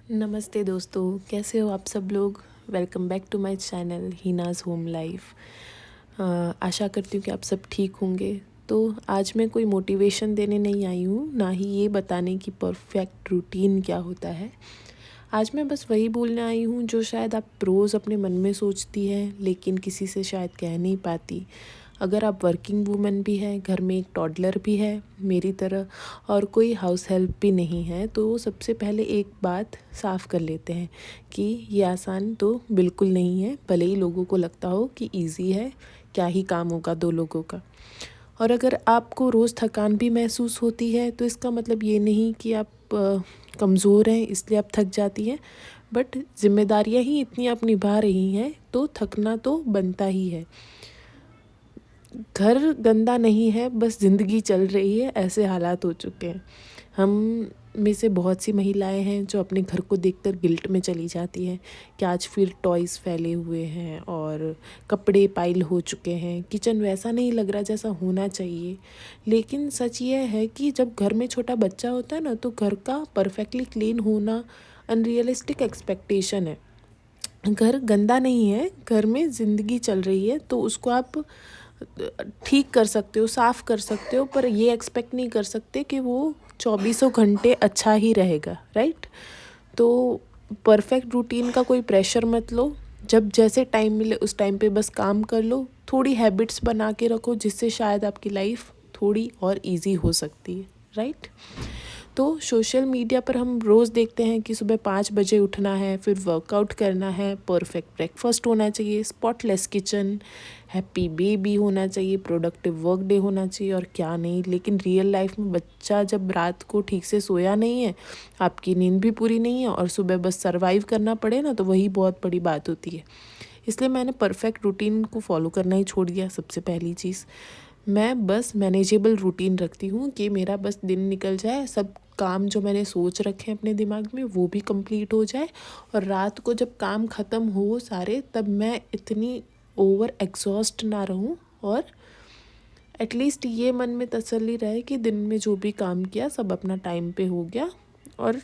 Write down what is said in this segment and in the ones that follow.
नमस्ते दोस्तों, कैसे हो आप सब लोग। Welcome back to my channel Heena's home life. आशा करती हूँ कि आप सब ठीक होंगे। तो आज मैं कोई मोटिवेशन देने नहीं आई हूँ, ना ही ये बताने कि परफेक्ट रूटीन क्या होता है। आज मैं बस वही बोलने आई हूँ जो शायद आप रोज़ अपने मन में सोचती हैं लेकिन किसी से शायद कह नहीं पाती। अगर आप वर्किंग वूमेन भी हैं, घर में एक टॉडलर भी है मेरी तरह, और कोई हाउस हेल्प भी नहीं है, तो सबसे पहले एक बात साफ़ कर लेते हैं कि ये आसान तो बिल्कुल नहीं है। भले ही लोगों को लगता हो कि इजी है, क्या ही काम होगा दो लोगों का। और अगर आपको रोज़ थकान भी महसूस होती है तो इसका मतलब ये नहीं कि आप कमज़ोर हैं इसलिए आप थक जाती हैं, बट जिम्मेदारियां ही इतनी आप निभा रही हैं तो थकना तो बनता ही है। घर गंदा नहीं है, बस ज़िंदगी चल रही है, ऐसे हालात हो चुके हैं। हम में से बहुत सी महिलाएं हैं जो अपने घर को देखकर गिल्ट में चली जाती हैं कि आज फिर टॉयज़ फैले हुए हैं और कपड़े पाइल हो चुके हैं, किचन वैसा नहीं लग रहा जैसा होना चाहिए। लेकिन सच ये है कि जब घर में छोटा बच्चा होता है ना, तो घर का परफेक्टली क्लीन होना अनरियलिस्टिक एक्सपेक्टेशन है। घर गंदा नहीं है, घर में ज़िंदगी चल रही है, तो उसको आप ठीक कर सकते हो, साफ़ कर सकते हो, पर ये एक्सपेक्ट नहीं कर सकते कि वो चौबीसों घंटे अच्छा ही रहेगा, राइट। तो परफेक्ट रूटीन का कोई प्रेशर मत लो। जब जैसे टाइम मिले उस टाइम पे बस काम कर लो। थोड़ी हैबिट्स बना के रखो जिससे शायद आपकी लाइफ थोड़ी और इजी हो सकती है, राइट। तो सोशल मीडिया पर हम रोज़ देखते हैं कि सुबह 5 बजे उठना है, फिर वर्कआउट करना है, परफेक्ट ब्रेकफास्ट होना चाहिए, स्पॉटलेस किचन, हैप्पी बेबी होना चाहिए, प्रोडक्टिव वर्क डे होना चाहिए और क्या नहीं। लेकिन रियल लाइफ में बच्चा जब रात को ठीक से सोया नहीं है, आपकी नींद भी पूरी नहीं है और सुबह बस सर्वाइव करना पड़े ना, तो वही बहुत बड़ी बात होती है। इसलिए मैंने परफेक्ट रूटीन को फॉलो करना ही छोड़ दिया। सबसे पहली चीज़, मैं बस मैनेजेबल रूटीन रखती हूँ कि मेरा बस दिन निकल जाए, सब काम जो मैंने सोच रखे हैं अपने दिमाग में वो भी कंप्लीट हो जाए, और रात को जब काम ख़त्म हो सारे, तब मैं इतनी ओवर एग्जॉस्ट ना रहूँ, और एटलीस्ट ये मन में तसल्ली रहे कि दिन में जो भी काम किया सब अपना टाइम पे हो गया और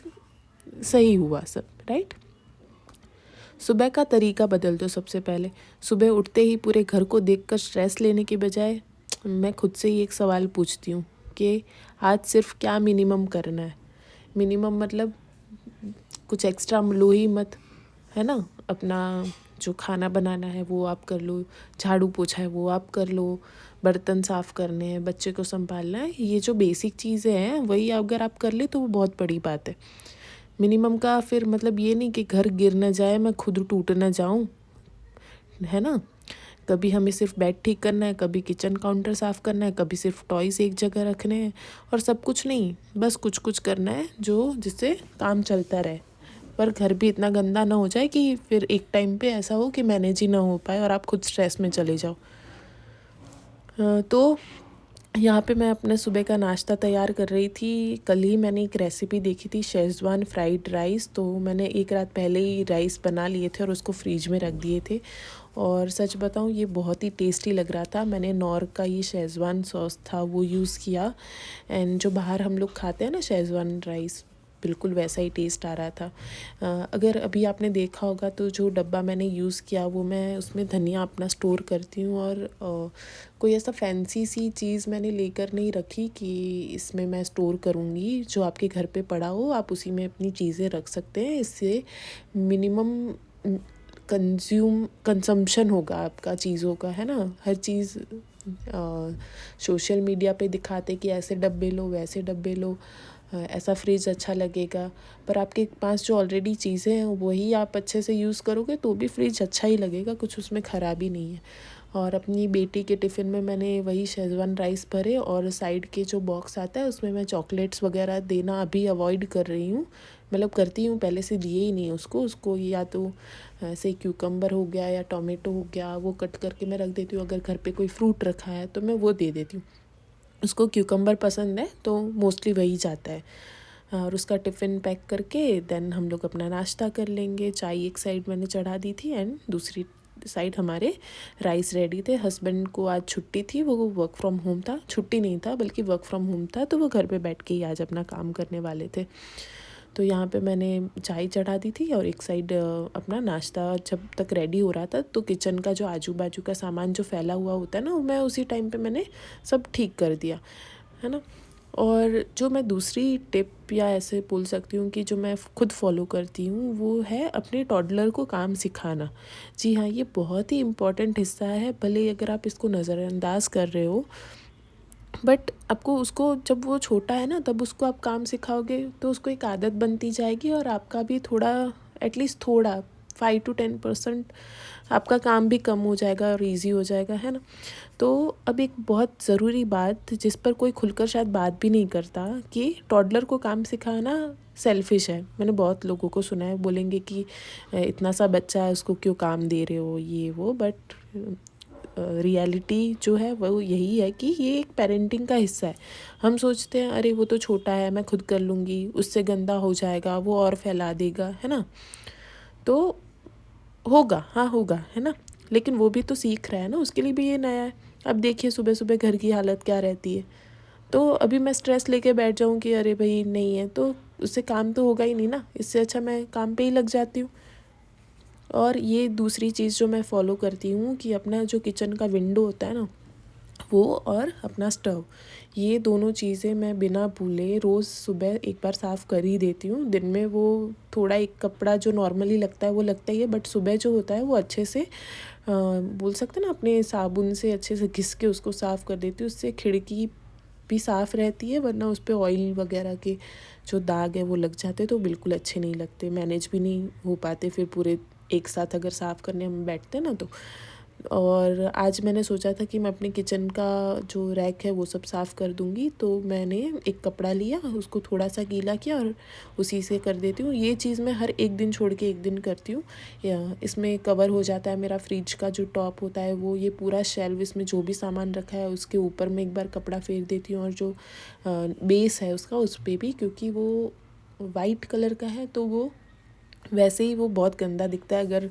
सही हुआ सब, राइट। सुबह का तरीका बदल दो। सबसे पहले सुबह उठते ही पूरे घर को देखकर स्ट्रेस लेने के बजाय मैं खुद से ही एक सवाल पूछती हूँ कि आज सिर्फ क्या मिनिमम करना है। मिनिमम मतलब कुछ एक्स्ट्रा लो ही मत, है ना। अपना जो खाना बनाना है वो आप कर लो, झाड़ू पोछा है वो आप कर लो, बर्तन साफ़ करने हैं, बच्चे को संभालना है, ये जो बेसिक चीज़ें हैं वही अगर आप कर ले तो वो बहुत बड़ी बात है। मिनिमम का फिर मतलब ये नहीं कि घर गिर न जाए, मैं खुद टूट न जाऊं, है ना। कभी हमें सिर्फ बेड ठीक करना है, कभी किचन काउंटर साफ़ करना है, कभी सिर्फ टॉयज़ एक जगह रखने हैं, और सब कुछ नहीं, बस कुछ कुछ करना है जो जिससे काम चलता रहे। पर घर भी इतना गंदा ना हो जाए कि फिर एक टाइम पे ऐसा हो कि मैनेज ही ना हो पाए और आप खुद स्ट्रेस में चले जाओ। तो यहाँ पे मैं अपने सुबह का नाश्ता तैयार कर रही थी। कल ही मैंने एक रेसिपी देखी थी, शेज़वान फ्राइड राइस। तो मैंने एक रात पहले ही राइस बना लिए थे और उसको फ्रीज में रख दिए थे, और सच बताऊँ ये बहुत ही टेस्टी लग रहा था। मैंने नॉर का ये शेज़वान सॉस था वो यूज़ किया, एंड जो बाहर हम लोग खाते हैं ना शेज़वान राइस, बिल्कुल वैसा ही टेस्ट आ रहा था। अगर अभी आपने देखा होगा तो जो डब्बा मैंने यूज़ किया वो मैं उसमें धनिया अपना स्टोर करती हूँ, और कोई ऐसा फैंसी सी चीज़ मैंने लेकर नहीं रखी कि इसमें मैं स्टोर करूँगी। जो आपके घर पे पड़ा हो आप उसी में अपनी चीज़ें रख सकते हैं। इससे मिनिमम कंजम्पशन होगा आपका चीज़ों का, है ना। हर चीज़ सोशल मीडिया पे दिखाते कि ऐसे डब्बे लो वैसे डब्बे लो, ऐसा फ्रिज अच्छा लगेगा, पर आपके पास जो ऑलरेडी चीज़ें हैं वही आप अच्छे से यूज़ करोगे तो भी फ्रिज अच्छा ही लगेगा, कुछ उसमें ख़राबी नहीं है। और अपनी बेटी के टिफ़िन में मैंने वही शेज़वान राइस भरे, और साइड के जो बॉक्स आता है उसमें मैं चॉकलेट्स वगैरह देना अभी अवॉइड कर रही हूँ। मतलब करती हूँ, पहले से दिए ही नहीं उसको या तो ऐसे क्यूकम्बर हो गया या टोमेटो हो गया वो कट करके मैं रख देती हूँ। अगर घर पे कोई फ्रूट रखा है तो मैं वो दे देती हूँ। उसको क्यूकम्बर पसंद है तो मोस्टली वही जाता है। और उसका टिफ़िन पैक करके देन हम लोग अपना नाश्ता कर लेंगे। चाय एक साइड मैंने चढ़ा दी थी एंड दूसरी साइड हमारे राइस रेडी थे। हस्बैंड को आज छुट्टी थी, वो वर्क फ्रॉम होम था, छुट्टी नहीं था बल्कि वर्क फ्रॉम होम था, तो वो घर पे बैठ के ही आज अपना काम करने वाले थे। तो यहाँ पे मैंने चाय चढ़ा दी थी और एक साइड अपना नाश्ता जब तक रेडी हो रहा था, तो किचन का जो आजू बाजू का सामान जो फैला हुआ होता है ना, वो मैं उसी टाइम पे मैंने सब ठीक कर दिया, है ना। और जो मैं दूसरी टिप या ऐसे बोल सकती हूँ कि जो मैं खुद फॉलो करती हूँ, वो है अपने टॉडलर को काम सिखाना। जी हाँ, ये बहुत ही इम्पॉर्टेंट हिस्सा है, भले अगर आप इसको नज़रअंदाज कर रहे हो, बट आपको उसको, जब वो छोटा है ना, तब उसको आप काम सिखाओगे तो उसको एक आदत बनती जाएगी और आपका भी थोड़ा, एटलीस्ट थोड़ा 5 to 10% आपका काम भी कम हो जाएगा और इजी हो जाएगा, है ना। तो अब एक बहुत ज़रूरी बात जिस पर कोई खुलकर शायद बात भी नहीं करता, कि टॉडलर को काम सिखाना सेल्फिश है। मैंने बहुत लोगों को सुना है, बोलेंगे कि इतना सा बच्चा है उसको क्यों काम दे रहे हो, ये वो, बट रियलिटी जो है वो यही है कि ये एक पेरेंटिंग का हिस्सा है। हम सोचते हैं अरे वो तो छोटा है, मैं खुद कर लूँगी, उससे गंदा हो जाएगा, वो और फैला देगा, है ना। तो होगा, हाँ होगा, है ना, लेकिन वो भी तो सीख रहा है ना, उसके लिए भी ये नया है। अब देखिए सुबह सुबह घर की हालत क्या रहती है, तो अभी मैं स्ट्रेस लेके बैठ जाऊँ कि अरे भाई नहीं है, तो उससे काम तो होगा ही नहीं ना। इससे अच्छा मैं काम पे ही लग जाती हूँ। और ये दूसरी चीज़ जो मैं फॉलो करती हूँ कि अपना जो किचन का विंडो होता है ना, वो और अपना स्टव, ये दोनों चीज़ें मैं बिना भूले रोज़ सुबह एक बार साफ़ कर ही देती हूँ। दिन में वो थोड़ा एक कपड़ा जो नॉर्मली लगता है वो लगता ही है, बट सुबह जो होता है वो अच्छे से बोल सकते हैं ना, अपने साबुन से अच्छे से घिस के उसको साफ़ कर देती हूँ। उससे खिड़की भी साफ़ रहती है, वरना उस पर ऑयल वगैरह के जो दाग है वो लग जाते, तो बिल्कुल अच्छे नहीं लगते, मैनेज भी नहीं हो पाते फिर पूरे एक साथ अगर साफ़ करने हम बैठते हैं ना तो। और आज मैंने सोचा था कि मैं अपने किचन का जो रैक है वो सब साफ़ कर दूँगी, तो मैंने एक कपड़ा लिया, उसको थोड़ा सा गीला किया और उसी से कर देती हूँ। ये चीज़ मैं हर एक दिन छोड़ के एक दिन करती हूँ। या इसमें कवर हो जाता है मेरा फ्रिज का जो टॉप होता है वो, ये पूरा शेल्व, इसमें जो भी सामान रखा है उसके ऊपर मैं एक बार कपड़ा फेर देती हूँ। और जो बेस है उसका, उस पर भी, क्योंकि वो वाइट कलर का है तो वो वैसे ही वो बहुत गंदा दिखता है अगर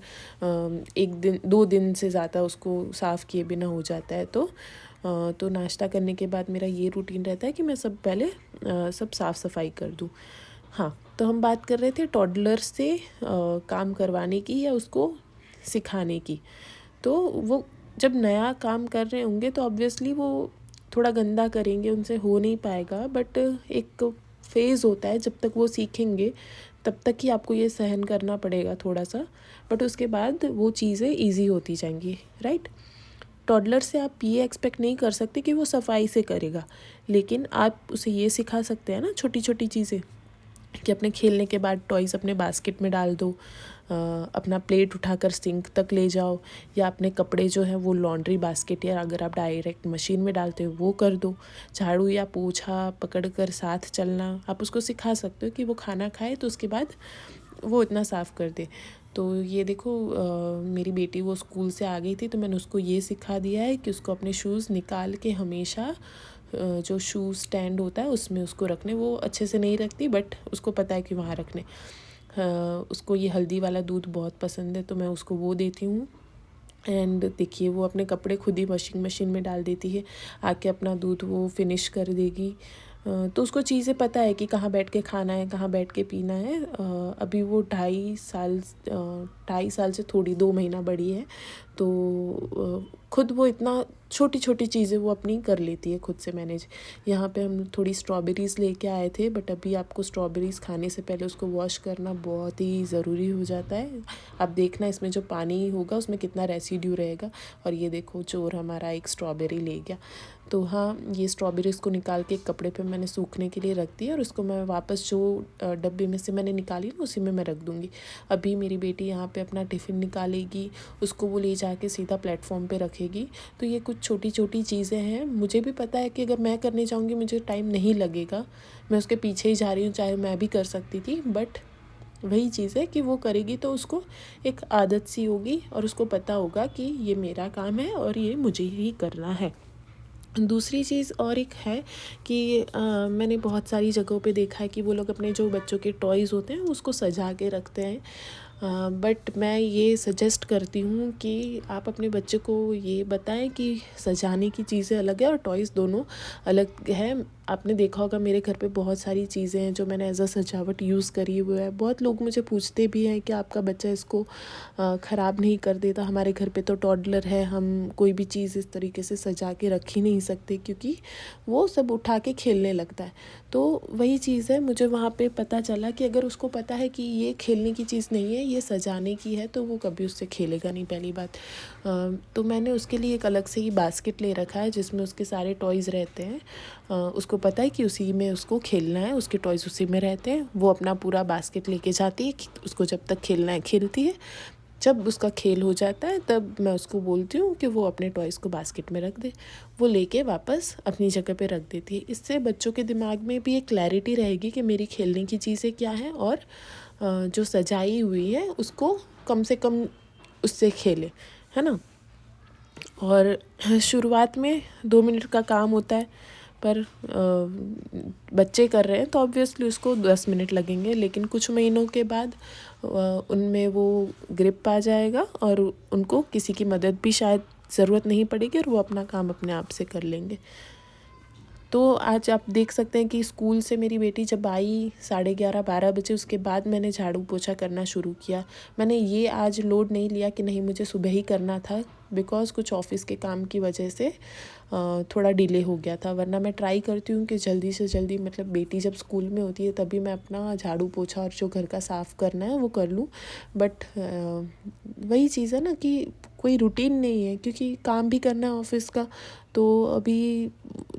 1 दिन 2 दिन से ज़्यादा उसको साफ़ किए बिना हो जाता है। तो नाश्ता करने के बाद मेरा ये रूटीन रहता है कि मैं सब पहले सब साफ़ सफाई कर दूँ। हाँ, तो हम बात कर रहे थे टॉडलर से काम करवाने की या उसको सिखाने की। तो वो जब नया काम कर रहे होंगे तो ऑब्वियसली वो थोड़ा गंदा करेंगे, उनसे हो नहीं पाएगा, बट एक फ़ेज़ होता है जब तक वो सीखेंगे तब तक ही आपको ये सहन करना पड़ेगा थोड़ा सा, बट उसके बाद वो चीज़ें ईज़ी होती जाएंगी, राइट। टॉडलर से आप ये एक्सपेक्ट नहीं कर सकते कि वो सफाई से करेगा, लेकिन आप उसे ये सिखा सकते हैं ना छोटी छोटी चीज़ें, कि अपने खेलने के बाद टॉयज़ अपने बास्केट में डाल दो, अपना प्लेट उठाकर सिंक तक ले जाओ, या अपने कपड़े जो हैं वो लॉन्ड्री बास्केट, या अगर आप डायरेक्ट मशीन में डालते हो वो कर दो। झाड़ू या पोछा पकड़कर साथ चलना, आप उसको सिखा सकते हो कि वो खाना खाए तो उसके बाद वो इतना साफ़ कर दे। तो ये देखो मेरी बेटी वो स्कूल से आ गई थी, तो मैंने उसको ये सिखा दिया है कि उसको अपने शूज़ निकाल के हमेशा जो शू स्टैंड होता है उसमें उसको रखने। वो अच्छे से नहीं रखती, बट उसको पता है कि वहाँ रखने। उसको ये हल्दी वाला दूध बहुत पसंद है, तो मैं उसको वो देती हूँ। एंड देखिए वो अपने कपड़े खुद ही वॉशिंग मशीन में डाल देती है, आके अपना दूध वो फिनिश कर देगी। तो उसको चीज़ें पता है कि कहाँ बैठ के खाना है, कहाँ बैठ के पीना है। अभी वो 2.5 साल से थोड़ी 2 महीना बड़ी है, तो खुद वो इतना छोटी छोटी चीज़ें वो अपनी कर लेती है खुद से मैनेज। यहाँ पे हम थोड़ी स्ट्रॉबेरीज़ लेके आए थे, बट अभी आपको स्ट्रॉबेरीज़ खाने से पहले उसको वॉश करना बहुत ही ज़रूरी हो जाता है। आप देखना इसमें जो पानी होगा उसमें कितना रेसिड्यू रहेगा। और ये देखो चोर हमारा एक स्ट्रॉबेरी ले गया। तो हाँ, ये स्ट्रॉबेरीज़ को निकाल के एक कपड़े पे मैंने सूखने के लिए रख दिया, और उसको मैं वापस जो डब्बे में से मैंने निकाली ना उसी में मैं रख दूँगी। अभी मेरी बेटी यहाँ पे अपना टिफ़िन निकालेगी, उसको वो ले जाके सीधा प्लेटफॉर्म पे रखेगी। तो ये कुछ छोटी छोटी चीज़ें हैं, मुझे भी पता है कि अगर मैं करने जाऊँगी मुझे टाइम नहीं लगेगा, मैं उसके पीछे ही जा रही हूँ, चाहे मैं भी कर सकती थी, बट वही चीज़ है कि वो करेगी तो उसको एक आदत सी होगी और उसको पता होगा कि ये मेरा काम है और ये मुझे ही करना है। दूसरी चीज़ और एक है कि मैंने बहुत सारी जगहों पे देखा है कि वो लोग अपने जो बच्चों के टॉयज़ होते हैं उसको सजा के रखते हैं। बट मैं ये सजेस्ट करती हूँ कि आप अपने बच्चे को ये बताएं कि सजाने की चीज़ें अलग है और टॉयज़ दोनों अलग है। आपने देखा होगा मेरे घर पे बहुत सारी चीज़ें हैं जो मैंने एज अ सजावट यूज़ करी हुई है। बहुत लोग मुझे पूछते भी हैं कि आपका बच्चा इसको ख़राब नहीं कर देता। हमारे घर पे तो टॉडलर है, हम कोई भी चीज़ इस तरीके से सजा के रख ही नहीं सकते क्योंकि वो सब उठा के खेलने लगता है। तो वही चीज़ है, मुझे वहाँ पे पता चला कि अगर उसको पता है कि ये खेलने की चीज़ नहीं है, ये सजाने की है, तो वो कभी उससे खेलेगा नहीं पहली बात। तो मैंने उसके लिए एक अलग से ही बास्केट ले रखा है जिसमें उसके सारे टॉयज़ रहते हैं। उसको पता है कि उसी में उसको खेलना है, उसके टॉयज़ उसी में रहते हैं। वो अपना पूरा बास्केट लेके जाती है कि उसको जब तक खेलना है खेलती है। जब उसका खेल हो जाता है तब मैं उसको बोलती हूँ कि वो अपने टॉयज़ को बास्केट में रख दे। वो लेके वापस अपनी जगह पे रख देती है। इससे बच्चों के दिमाग में भी एक क्लैरिटी रहेगी कि मेरी खेलने की चीज़ें क्या हैं और जो सजाई हुई है उसको कम से कम उससे खेले, है ना। और शुरुआत में 2 मिनट का काम होता है, पर बच्चे कर रहे हैं तो ऑब्वियसली उसको 10 मिनट लगेंगे, लेकिन कुछ महीनों के बाद उनमें वो ग्रिप आ जाएगा और उनको किसी की मदद भी शायद ज़रूरत नहीं पड़ेगी और वो अपना काम अपने आप से कर लेंगे। तो आज आप देख सकते हैं कि स्कूल से मेरी बेटी जब आई 11:30-12 बजे, उसके बाद मैंने झाड़ू पोछा करना शुरू किया। मैंने ये आज लोड नहीं लिया कि नहीं मुझे सुबह ही करना था, बिकॉज़ कुछ ऑफ़िस के काम की वजह से थोड़ा डिले हो गया था। वरना मैं ट्राई करती हूँ कि जल्दी से जल्दी, मतलब बेटी जब स्कूल में होती है तभी मैं अपना झाड़ू पोछा और जो घर का साफ़ करना है वो कर लूँ। बट वही चीज़ है ना कि कोई रूटीन नहीं है, क्योंकि काम भी करना है ऑफ़िस का। तो अभी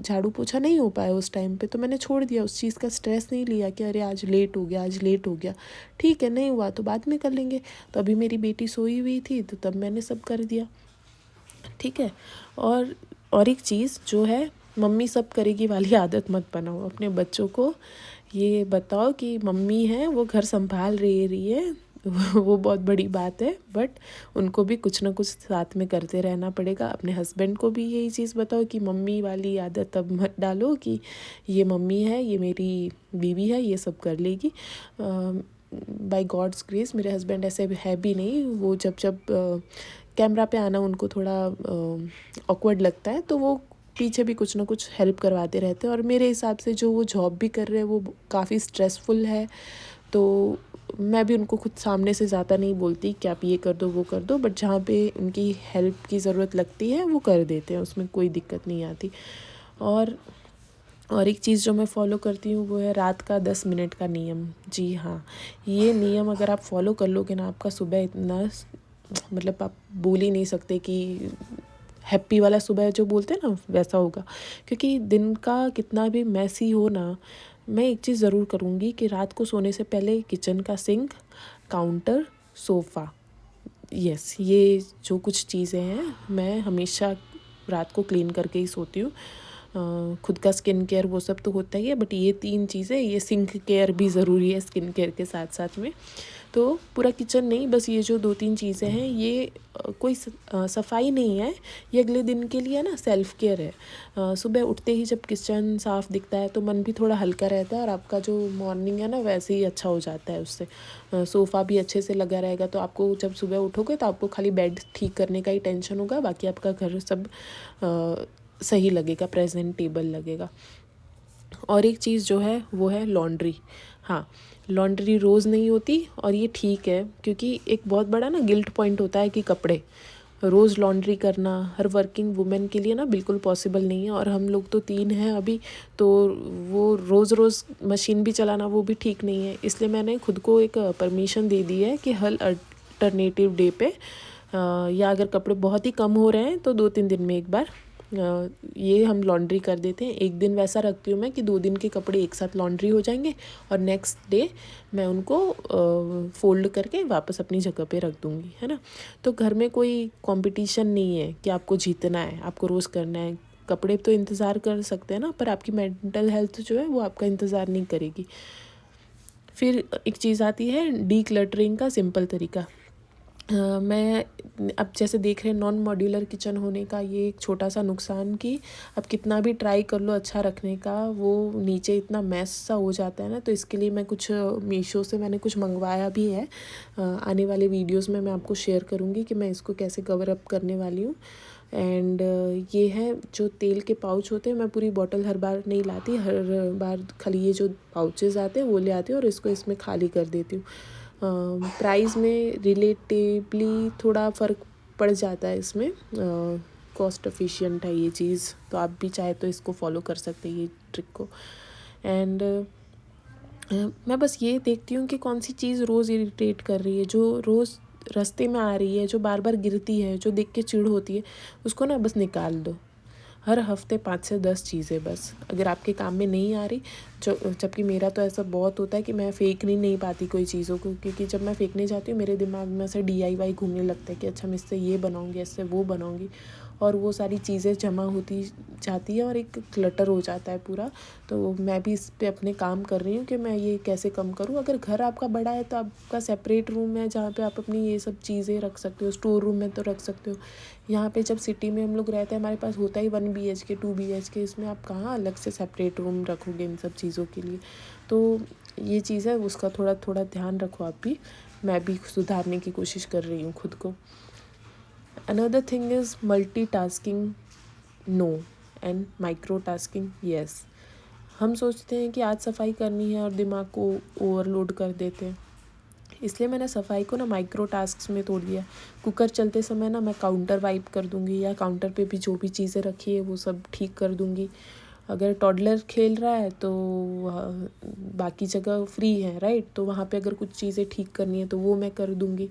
झाड़ू पोछा नहीं हो पाया उस टाइम पे, तो मैंने छोड़ दिया। उस चीज़ का स्ट्रेस नहीं लिया कि अरे आज लेट हो गया, आज लेट हो गया। ठीक है, नहीं हुआ तो बाद में कर लेंगे। तो अभी मेरी बेटी सोई हुई थी तो तब मैंने सब कर दिया, ठीक है। और एक चीज़ जो है, मम्मी सब करेगी वाली आदत मत बनाओ अपने बच्चों को। ये बताओ कि मम्मी है, वो घर संभाल रही है वो बहुत बड़ी बात है। बट उनको भी कुछ ना कुछ साथ में करते रहना पड़ेगा। अपने हस्बैंड को भी यही चीज़ बताओ कि मम्मी वाली आदत अब मत डालो कि ये मम्मी है, ये मेरी बीवी है, ये सब कर लेगी। बाय गॉड्स ग्रेस मेरे हस्बैंड ऐसे है भी नहीं। वो जब कैमरा पे आना उनको थोड़ा ऑकवर्ड लगता है, तो वो पीछे भी कुछ ना कुछ हेल्प करवाते रहते हैं। और मेरे हिसाब से जो वो जॉब भी कर रहे हैं वो काफ़ी स्ट्रेसफुल है। तो मैं भी उनको खुद सामने से ज़्यादा नहीं बोलती कि आप ये कर दो वो कर दो, बट जहाँ पे उनकी हेल्प की ज़रूरत लगती है वो कर देते हैं, उसमें कोई दिक्कत नहीं आती। और एक चीज़ जो मैं फ़ॉलो करती हूँ वो है रात का 10 मिनट का नियम। जी हाँ, ये नियम अगर आप फ़ॉलो कर लोगे ना, आपका सुबह इतना, मतलब आप बोल ही नहीं सकते कि हैप्पी वाला सुबह जो बोलते हैं ना, वैसा होगा। क्योंकि दिन का कितना भी मैसी हो ना, मैं एक चीज़ ज़रूर करूँगी कि रात को सोने से पहले किचन का सिंक, काउंटर, सोफ़ा, यस, ये जो कुछ चीज़ें हैं मैं हमेशा रात को क्लीन करके ही सोती हूँ। खुद का स्किन केयर वो सब तो होता ही है, बट ये 3 चीज़ें, ये सिंक केयर भी ज़रूरी है स्किन केयर के साथ साथ में। तो पूरा किचन नहीं, बस ये जो 2-3 चीज़ें हैं, ये कोई सफाई नहीं है, ये अगले दिन के लिए ना सेल्फ केयर है। सुबह उठते ही जब किचन साफ़ दिखता है तो मन भी थोड़ा हल्का रहता है और आपका जो मॉर्निंग है ना वैसे ही अच्छा हो जाता है उससे। सोफ़ा भी अच्छे से लगा रहेगा, तो आपको जब सुबह उठोगे तो आपको खाली बेड ठीक करने का ही टेंशन होगा, बाकी आपका घर सब सही लगेगा, प्रेजेंटेबल लगेगा। और एक चीज़ जो है वो है लॉन्ड्री। हाँ, लॉन्ड्री रोज़ नहीं होती और ये ठीक है, क्योंकि एक बहुत बड़ा ना गिल्ट पॉइंट होता है कि कपड़े रोज़ लॉन्ड्री करना हर वर्किंग वुमेन के लिए ना बिल्कुल पॉसिबल नहीं है। और हम लोग तो 3 हैं अभी, तो वो रोज़ रोज़ मशीन भी चलाना वो भी ठीक नहीं है। इसलिए मैंने खुद को एक परमिशन दे दी है कि हर अल्टरनेटिव डे पे या अगर कपड़े बहुत ही कम हो रहे हैं तो 2-3 दिन में एक बार ये हम लॉन्ड्री कर देते हैं। एक दिन वैसा रखती हूँ मैं कि 2 दिन के कपड़े एक साथ लॉन्ड्री हो जाएंगे और नेक्स्ट डे मैं उनको फ़ोल्ड करके वापस अपनी जगह पे रख दूँगी, है ना। तो घर में कोई कंपटीशन नहीं है कि आपको जीतना है, आपको रोज़ करना है। कपड़े तो इंतज़ार कर सकते हैं ना, पर आपकी मेंटल हेल्थ जो है वो आपका इंतज़ार नहीं करेगी। फिर एक चीज़ आती है डी क्लटरिंग का सिंपल तरीका। मैं अब जैसे देख रहे हैं नॉन मॉड्यूलर किचन होने का ये एक छोटा सा नुकसान कि अब कितना भी ट्राई कर लो अच्छा रखने का, वो नीचे इतना मैस सा हो जाता है ना। तो इसके लिए मैं कुछ मीशो से मैंने कुछ मंगवाया भी है। आने वाले वीडियोस में मैं आपको शेयर करूँगी कि मैं इसको कैसे कवर अप करने वाली हूँ। एंड ये है जो तेल के पाउच होते हैं, मैं पूरी बॉटल हर बार नहीं लाती, हर बार खाली ये जो पाउचेज़ आते हैं वो ले आती हूँ और इसको इसमें खाली कर देती हूँ। प्राइस में रिलेटिवली थोड़ा फ़र्क पड़ जाता है इसमें। कॉस्ट एफिशिएंट है ये चीज़, तो आप भी चाहे तो इसको फॉलो कर सकते हैं ये ट्रिक को। एंड मैं बस ये देखती हूँ कि कौन सी चीज़ रोज़ इरिटेट कर रही है, जो रोज़ रास्ते में आ रही है, जो बार बार गिरती है, जो देख के चिढ़ होती है, उसको ना बस निकाल दो। हर हफ्ते 5 से 10 चीज़ें बस, अगर आपके काम में नहीं आ रही, जबकि मेरा तो ऐसा बहुत होता है कि मैं फेंक नहीं पाती कोई चीज़ों को, क्योंकि जब मैं फेंकने जाती हूँ मेरे दिमाग में ऐसे DIY घूमने लगता है कि अच्छा मैं इससे ये बनाऊँगी, इससे वो बनाऊँगी, और वो सारी चीज़ें जमा होती जाती है और एक क्लटर हो जाता है पूरा। तो मैं भी इस पे अपने काम कर रही हूँ कि मैं ये कैसे कम करूँ। अगर घर आपका बड़ा है तो आपका सेपरेट रूम है जहाँ पे आप अपनी ये सब चीज़ें रख सकते हो, स्टोर रूम में तो रख सकते हो। यहाँ पे जब सिटी में हम लोग रहते हैं, हमारे पास होता ही 1 BHK 2 BHK, इसमें आप कहाँ अलग से सेपरेट रूम रखोगे इन सब चीज़ों के लिए। तो ये चीज़ है, उसका थोड़ा थोड़ा ध्यान रखो आप भी। मैं भी सुधारने की कोशिश कर रही हूँ खुद को। Another thing is multitasking no and microtasking yes. हम सोचते हैं कि आज सफाई करनी है और दिमाग को ओवरलोड कर देते हैं, इसलिए मैंने सफाई को ना माइक्रो टास्क्स में तोड़ दिया। कुकर चलते समय ना मैं काउंटर वाइप कर दूंगी, या काउंटर पे भी जो भी चीज़ें रखी है वो सब ठीक कर दूंगी। अगर टॉडलर खेल रहा है तो बाकी जगह फ्री है राइट, तो वहाँ पे अगर कुछ चीज़ें ठीक करनी है तो वो मैं कर दूंगी।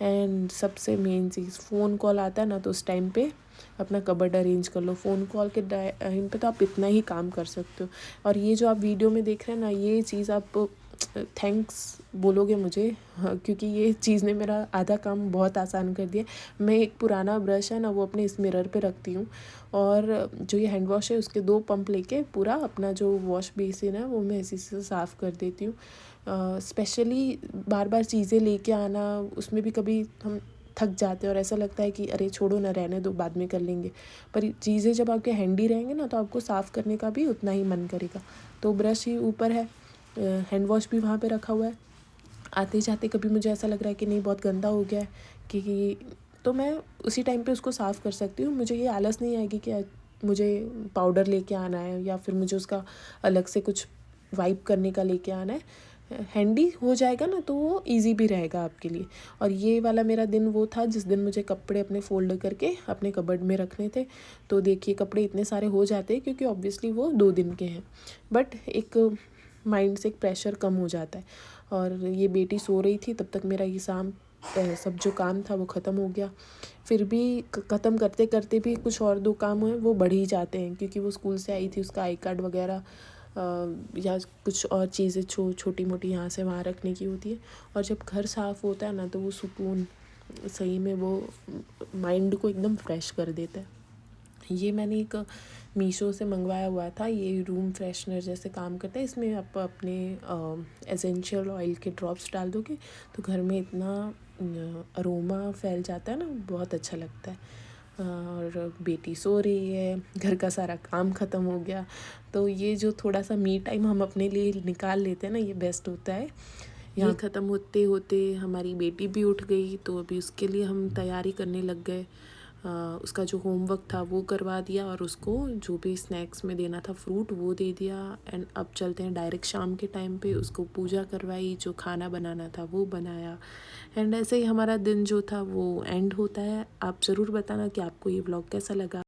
एंड सबसे मेन चीज़, फ़ोन कॉल आता है ना तो उस टाइम पे अपना कबर्ड अरेंज कर लो। फ़ोन कॉल के टाइम पे तो आप इतना ही काम कर सकते हो। और ये जो आप वीडियो में देख रहे हैं ना, ये चीज़ आप थैंक्स बोलोगे मुझे, हाँ, क्योंकि ये चीज़ ने मेरा आधा काम बहुत आसान कर दिया। मैं एक पुराना ब्रश है ना वो अपने इस मिरर पे रखती हूँ, और जो ये हैंड वॉश है उसके 2 पंप लेके पूरा अपना जो वॉश बेसिन है वो मैं इसी से साफ़ कर देती हूँ। स्पेशली बार बार चीज़ें लेके आना, उसमें भी कभी हम थक जाते हैं और ऐसा लगता है कि अरे छोड़ो ना, रहने दो, बाद में कर लेंगे। पर चीज़ें जब आपके हैंडी रहेंगे ना तो आपको साफ़ करने का भी उतना ही मन करेगा। तो ब्रश ही ऊपर है, हैंड वॉश भी वहाँ पे रखा हुआ है। आते जाते कभी मुझे ऐसा लग रहा है कि नहीं बहुत गंदा हो गया है कि तो मैं उसी टाइम पे उसको साफ़ कर सकती हूँ। मुझे ये आलस नहीं आएगी कि मुझे पाउडर लेके आना है या फिर मुझे उसका अलग से कुछ वाइप करने का लेके आना है। हैंडी हो जाएगा ना तो वो इजी भी रहेगा आपके लिए। और ये वाला मेरा दिन वो था जिस दिन मुझे कपड़े अपने फ़ोल्ड करके अपने कबर्ड में रखने थे। तो देखिए कपड़े इतने सारे हो जाते हैं क्योंकि ऑब्वियसली वो 2 दिन के हैं, बट एक माइंड से एक प्रेशर कम हो जाता है। और ये बेटी सो रही थी तब तक मेरा ये सब जो काम था वो ख़त्म हो गया। फिर भी ख़त्म करते करते भी कुछ और 2 काम हुए वो बढ़ ही जाते हैं, क्योंकि वो स्कूल से आई थी, उसका आई कार्ड वगैरह या कुछ और चीज़ें छोटी मोटी यहाँ से वहाँ रखने की होती है। और जब घर साफ़ होता है ना तो वो सुकून सही में वो माइंड को एकदम फ्रेश कर देता है। ये मैंने एक मीशो से मंगवाया हुआ था, ये रूम फ्रेशनर जैसे काम करता है। इसमें आप अपने एसेंशियल ऑयल के ड्रॉप्स डाल दोगे तो घर में इतना अरोमा फैल जाता है ना, बहुत अच्छा लगता है। और बेटी सो रही है, घर का सारा काम ख़त्म हो गया, तो ये जो थोड़ा सा मी टाइम हम अपने लिए निकाल लेते हैं ना, ये बेस्ट होता है। यहाँ ख़त्म होते होते हमारी बेटी भी उठ गई, तो अभी उसके लिए हम तैयारी करने लग गए। उसका जो होमवर्क था वो करवा दिया और उसको जो भी स्नैक्स में देना था फ्रूट वो दे दिया। एंड अब चलते हैं डायरेक्ट शाम के टाइम पे, उसको पूजा करवाई, जो खाना बनाना था वो बनाया। एंड ऐसे ही हमारा दिन जो था वो एंड होता है। आप ज़रूर बताना कि आपको ये व्लॉग कैसा लगा।